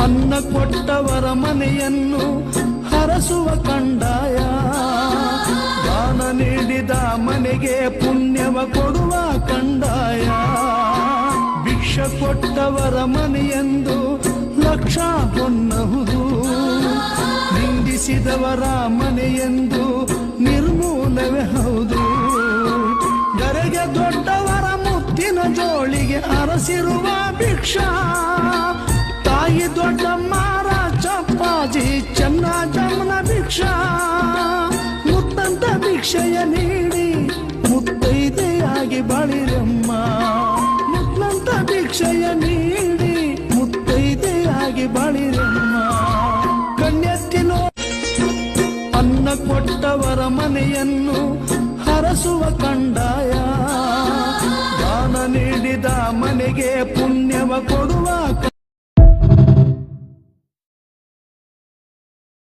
ಅನ್ನ ಕೊಟ್ಟವರ ಮನೆಯನ್ನು ಹರಸುವ ಕಂಡಾಯ, ದಾನ ನೀಡಿದ ಮನೆಗೆ ಪುಣ್ಯವ ಕೊಡುವ ಕಂಡಾಯ. ಭಿಕ್ಷ ಕೊಟ್ಟವರ ಮನೆಯೆಂದು ಲಕ್ಷ ಹೊನ್ನಹುದು, ನಿಂದಿಸಿದವರ ಮನೆಯೆಂದು ನಿರ್ಮೂಲವೇ ಹೌದು. ಗರೆಗೆ ದೊಡ್ಡವರ ಮುತ್ತಿನ ಜೋಳಿಗೆ ಅರಸಿರುವ ಭಿಕ್ಷಾ, ತಾಯಿ ದೊಡ್ಡಮ್ಮರ ಚಪ್ಪಾಜಿ ಚೆನ್ನ ಜಮ್ಮನ ಭಿಕ್ಷಾ. ಮುತ್ತಂತ ಭಿಕ್ಷೆಯ ನೀಡಿ ಮುತ್ತೈದೆಯಾಗಿ ಬಾಳಿರಮ್ಮ, ಮುತ್ತಂತ ಭಿಕ್ಷೆಯ ನೀಡಿ ಮುತ್ತೈದೆಯಾಗಿ ಬಾಳಿರಮ್ಮ. ಕಣ್ಣೆತ್ತಿನೋ ಅನ್ನ ಕೊಟ್ಟವರ ಮನೆಯನ್ನು ಹರಸುವ ಕಂಡಾಯ, ದಾನ ನೀಡಿದ ಮನೆಗೆ ಪುಣ್ಯವ ಕೊಡು